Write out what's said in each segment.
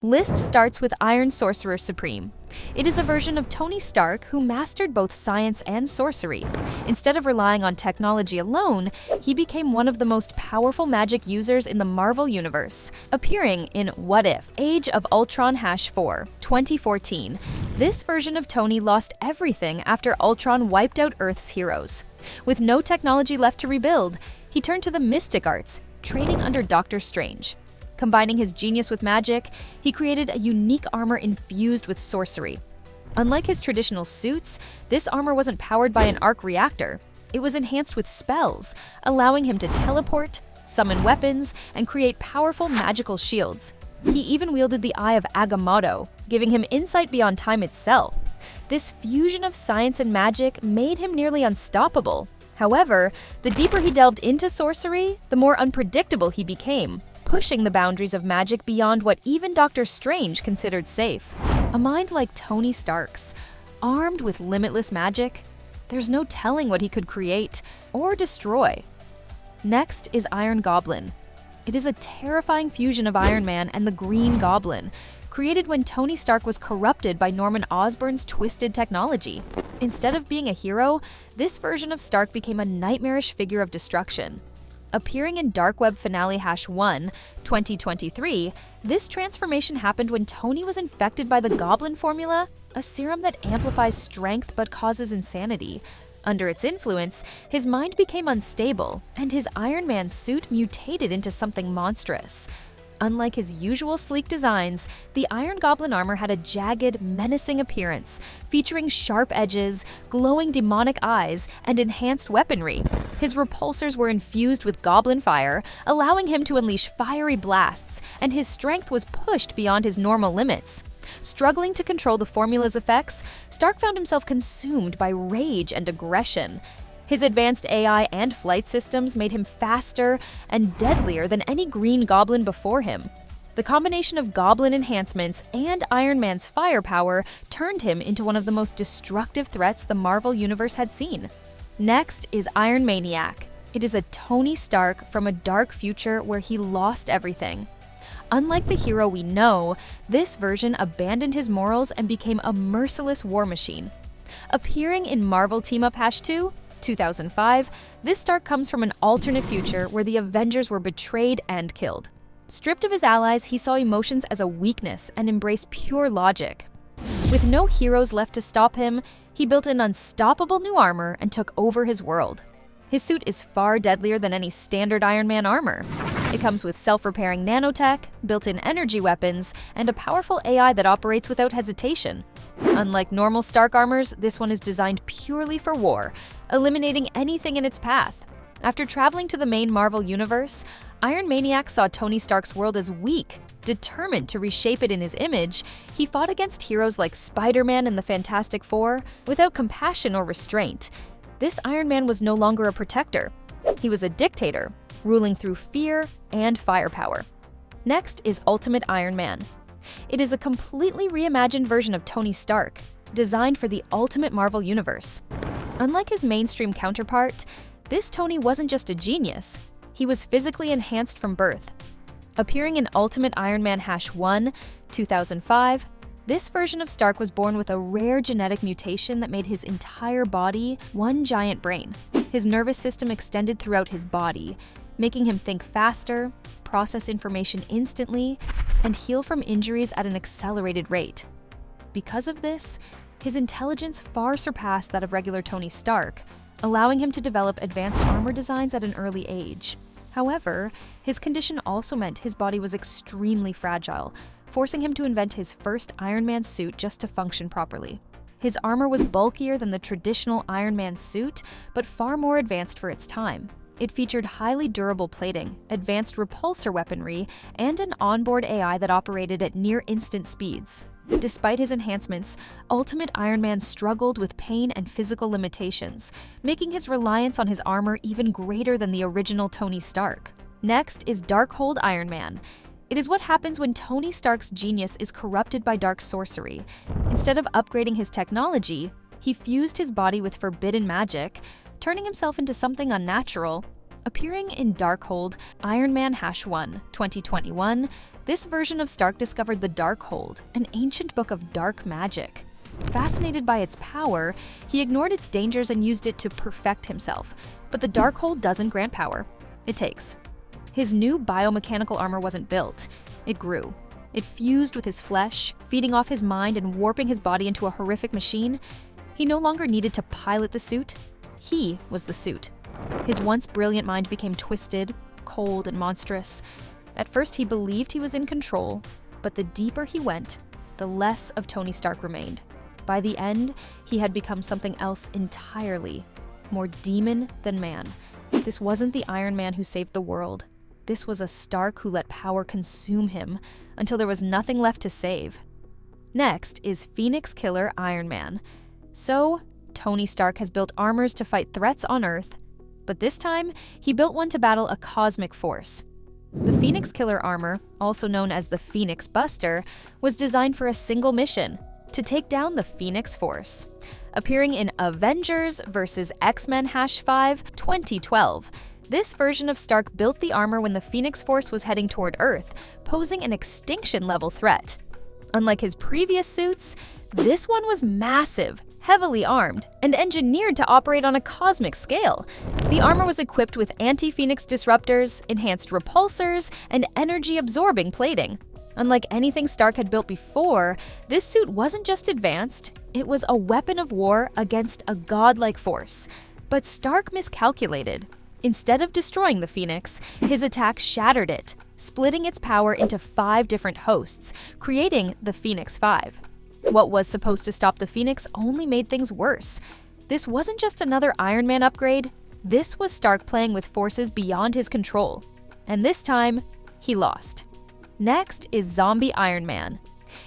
List starts with Iron Sorcerer Supreme. It is a version of Tony Stark who mastered both science and sorcery. Instead of relying on technology alone, he became one of the most powerful magic users in the Marvel Universe, appearing in What If? Age of Ultron #4, 2014. This version of Tony lost everything after Ultron wiped out Earth's heroes. With no technology left to rebuild, he turned to the mystic arts, training under Doctor Strange. Combining his genius with magic, he created a unique armor infused with sorcery. Unlike his traditional suits, this armor wasn't powered by an arc reactor. It was enhanced with spells, allowing him to teleport, summon weapons, and create powerful magical shields. He even wielded the Eye of Agamotto, giving him insight beyond time itself. This fusion of science and magic made him nearly unstoppable. However, the deeper he delved into sorcery, the more unpredictable he became, pushing the boundaries of magic beyond what even Doctor Strange considered safe. A mind like Tony Stark's, armed with limitless magic, there's no telling what he could create or destroy. Next is Iron Goblin. It is a terrifying fusion of Iron Man and the Green Goblin, created when Tony Stark was corrupted by Norman Osborn's twisted technology. Instead of being a hero, this version of Stark became a nightmarish figure of destruction. Appearing in Dark Web Finale #1, 2023, this transformation happened when Tony was infected by the Goblin Formula, a serum that amplifies strength but causes insanity. Under its influence, his mind became unstable, and his Iron Man suit mutated into something monstrous. Unlike his usual sleek designs, the Iron Goblin armor had a jagged, menacing appearance, featuring sharp edges, glowing demonic eyes, and enhanced weaponry. His repulsors were infused with goblin fire, allowing him to unleash fiery blasts, and his strength was pushed beyond his normal limits. Struggling to control the formula's effects, Stark found himself consumed by rage and aggression. His advanced AI and flight systems made him faster and deadlier than any Green Goblin before him. The combination of Goblin enhancements and Iron Man's firepower turned him into one of the most destructive threats the Marvel Universe had seen. Next is Iron Maniac. It is a Tony Stark from a dark future where he lost everything. Unlike the hero we know, this version abandoned his morals and became a merciless war machine. Appearing in Marvel Team-Up #2, 2005, this Stark comes from an alternate future where the Avengers were betrayed and killed. Stripped of his allies, he saw emotions as a weakness and embraced pure logic. With no heroes left to stop him, he built an unstoppable new armor and took over his world. His suit is far deadlier than any standard Iron Man armor. It comes with self-repairing nanotech, built-in energy weapons, and a powerful AI that operates without hesitation. Unlike normal Stark armors, this one is designed purely for war, eliminating anything in its path. After traveling to the main Marvel universe, Iron Maniac saw Tony Stark's world as weak. Determined to reshape it in his image, he fought against heroes like Spider-Man and the Fantastic Four without compassion or restraint. This Iron Man was no longer a protector. He was a dictator, ruling through fear and firepower. Next is Ultimate Iron Man. It is a completely reimagined version of Tony Stark, designed for the Ultimate Marvel Universe. Unlike his mainstream counterpart, this Tony wasn't just a genius, he was physically enhanced from birth. Appearing in Ultimate Iron Man #1, 2005, this version of Stark was born with a rare genetic mutation that made his entire body one giant brain. His nervous system extended throughout his body, making him think faster, process information instantly, and heal from injuries at an accelerated rate. Because of this, his intelligence far surpassed that of regular Tony Stark, allowing him to develop advanced armor designs at an early age. However, his condition also meant his body was extremely fragile, forcing him to invent his first Iron Man suit just to function properly. His armor was bulkier than the traditional Iron Man suit, but far more advanced for its time. It featured highly durable plating, advanced repulsor weaponry, and an onboard AI that operated at near-instant speeds. Despite his enhancements, Ultimate Iron Man struggled with pain and physical limitations, making his reliance on his armor even greater than the original Tony Stark. Next is Darkhold Iron Man. It is what happens when Tony Stark's genius is corrupted by dark sorcery. Instead of upgrading his technology, he fused his body with forbidden magic, turning himself into something unnatural. Appearing in Darkhold Iron Man #1, 2021, this version of Stark discovered the Darkhold, an ancient book of dark magic. Fascinated by its power, he ignored its dangers and used it to perfect himself. But the Darkhold doesn't grant power, it takes. His new biomechanical armor wasn't built, it grew. It fused with his flesh, feeding off his mind and warping his body into a horrific machine. He no longer needed to pilot the suit, he was the suit. His once brilliant mind became twisted, cold, and monstrous. At first he believed he was in control, but the deeper he went, the less of Tony Stark remained. By the end, he had become something else entirely, more demon than man. This wasn't the Iron Man who saved the world. This was a Stark who let power consume him until there was nothing left to save. Next is Phoenix Killer Iron Man. So, Tony Stark has built armors to fight threats on Earth, but this time, he built one to battle a cosmic force. The Phoenix Killer armor, also known as the Phoenix Buster, was designed for a single mission: to take down the Phoenix Force. Appearing in Avengers vs. X-Men #5, 2012, this version of Stark built the armor when the Phoenix Force was heading toward Earth, posing an extinction-level threat. Unlike his previous suits, this one was massive, heavily armed, and engineered to operate on a cosmic scale. The armor was equipped with anti-Phoenix disruptors, enhanced repulsors, and energy-absorbing plating. Unlike anything Stark had built before, this suit wasn't just advanced, it was a weapon of war against a godlike force. But Stark miscalculated. Instead of destroying the Phoenix, his attack shattered it, splitting its power into 5 different hosts, creating the Phoenix 5. What was supposed to stop the Phoenix only made things worse. This wasn't just another Iron Man upgrade, this was Stark playing with forces beyond his control. And this time, he lost. Next is Zombie Iron Man.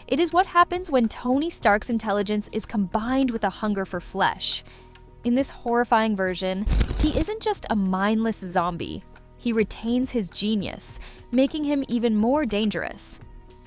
It is what happens when Tony Stark's intelligence is combined with a hunger for flesh. In this horrifying version, he isn't just a mindless zombie. He retains his genius, making him even more dangerous.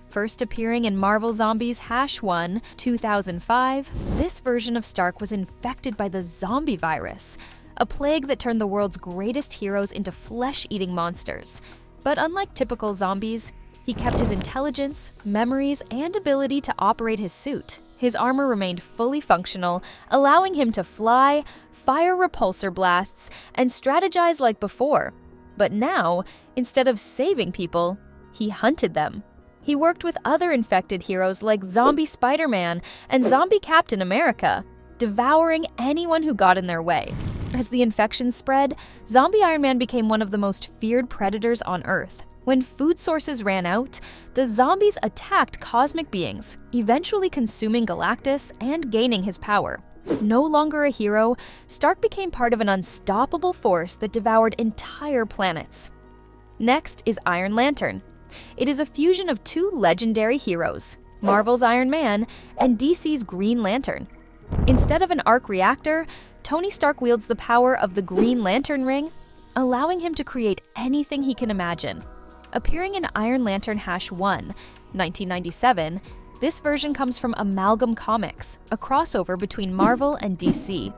First appearing in Marvel Zombies #1, 2005, this version of Stark was infected by the zombie virus, a plague that turned the world's greatest heroes into flesh-eating monsters. But unlike typical zombies, he kept his intelligence, memories, and ability to operate his suit. His armor remained fully functional, allowing him to fly, fire repulsor blasts, and strategize like before. But now, instead of saving people, he hunted them. He worked with other infected heroes like Zombie Spider-Man and Zombie Captain America, devouring anyone who got in their way. As the infection spread, Zombie Iron Man became one of the most feared predators on Earth. When food sources ran out, the zombies attacked cosmic beings, eventually consuming Galactus and gaining his power. No longer a hero, Stark became part of an unstoppable force that devoured entire planets. Next is Iron Lantern. It is a fusion of 2 legendary heroes, Marvel's Iron Man and DC's Green Lantern. Instead of an arc reactor, Tony Stark wields the power of the Green Lantern ring, allowing him to create anything he can imagine. Appearing in Iron Lantern #1, 1997, this version comes from Amalgam Comics, a crossover between Marvel and DC.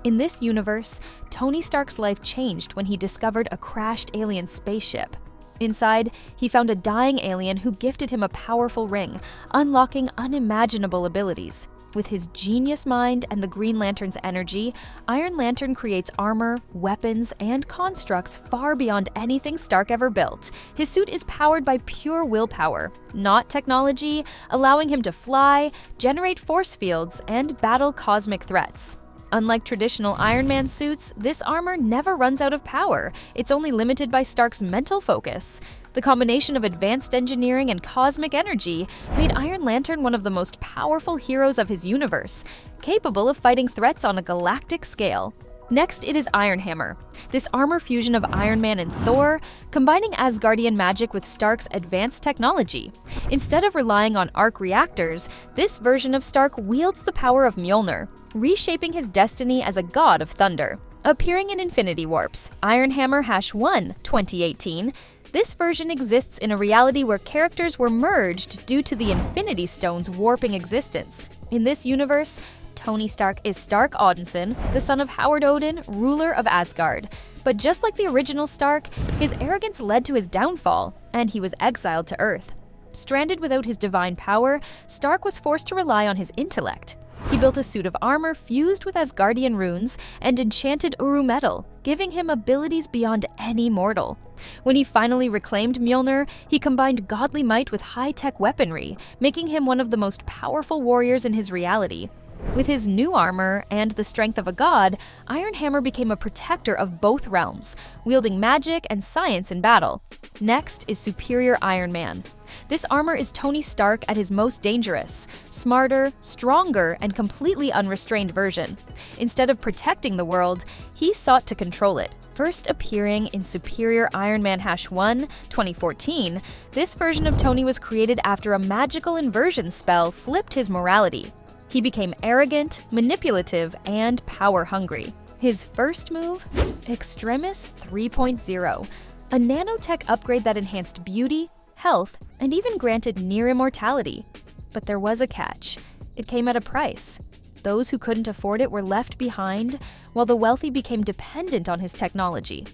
In this universe, Tony Stark's life changed when he discovered a crashed alien spaceship. Inside, he found a dying alien who gifted him a powerful ring, unlocking unimaginable abilities. With his genius mind and the Green Lantern's energy, Iron Lantern creates armor, weapons, and constructs far beyond anything Stark ever built. His suit is powered by pure willpower, not technology, allowing him to fly, generate force fields, and battle cosmic threats. Unlike traditional Iron Man suits, this armor never runs out of power. It's only limited by Stark's mental focus. The combination of advanced engineering and cosmic energy made Iron Lantern one of the most powerful heroes of his universe, capable of fighting threats on a galactic scale. Next, it is Iron Hammer. This armor fusion of Iron Man and Thor, combining Asgardian magic with Stark's advanced technology. Instead of relying on arc reactors, this version of Stark wields the power of Mjolnir, reshaping his destiny as a god of thunder. Appearing in Infinity Warps, Iron Hammer #1, 2018, this version exists in a reality where characters were merged due to the Infinity Stones warping existence. In this universe, Tony Stark is Stark Odinson, the son of Howard Odin, ruler of Asgard. But just like the original Stark, his arrogance led to his downfall, and he was exiled to Earth. Stranded without his divine power, Stark was forced to rely on his intellect. He built a suit of armor fused with Asgardian runes and enchanted Uru metal, giving him abilities beyond any mortal. When he finally reclaimed Mjolnir, he combined godly might with high-tech weaponry, making him one of the most powerful warriors in his reality. With his new armor and the strength of a god, Iron Hammer became a protector of both realms, wielding magic and science in battle. Next is Superior Iron Man. This armor is Tony Stark at his most dangerous, smarter, stronger, and completely unrestrained version. Instead of protecting the world, he sought to control it. First appearing in Superior Iron Man #1, 2014, this version of Tony was created after a magical inversion spell flipped his morality. He became arrogant, manipulative, and power-hungry. His first move? Extremis 3.0, a nanotech upgrade that enhanced beauty, health, and even granted near immortality. But there was a catch. It came at a price. Those who couldn't afford it were left behind, while the wealthy became dependent on his technology.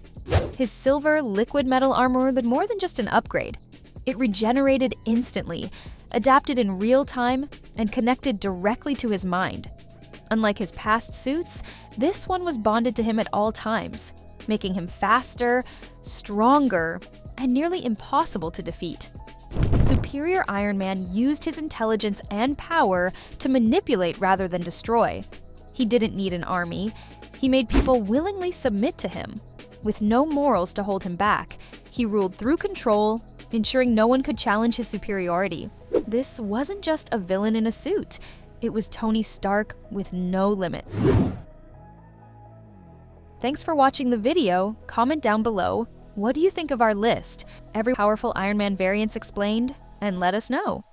His silver, liquid metal armor was more than just an upgrade. It regenerated instantly, adapted in real time, and connected directly to his mind. Unlike his past suits, this one was bonded to him at all times, making him faster, stronger, and nearly impossible to defeat. Superior Iron Man used his intelligence and power to manipulate rather than destroy. He didn't need an army. He made people willingly submit to him. With no morals to hold him back, he ruled through control, ensuring no one could challenge his superiority. This wasn't just a villain in a suit. It was Tony Stark with no limits. Thanks for watching the video. Comment down below. What do you think of our list? Every powerful Iron Man variants explained? And let us know.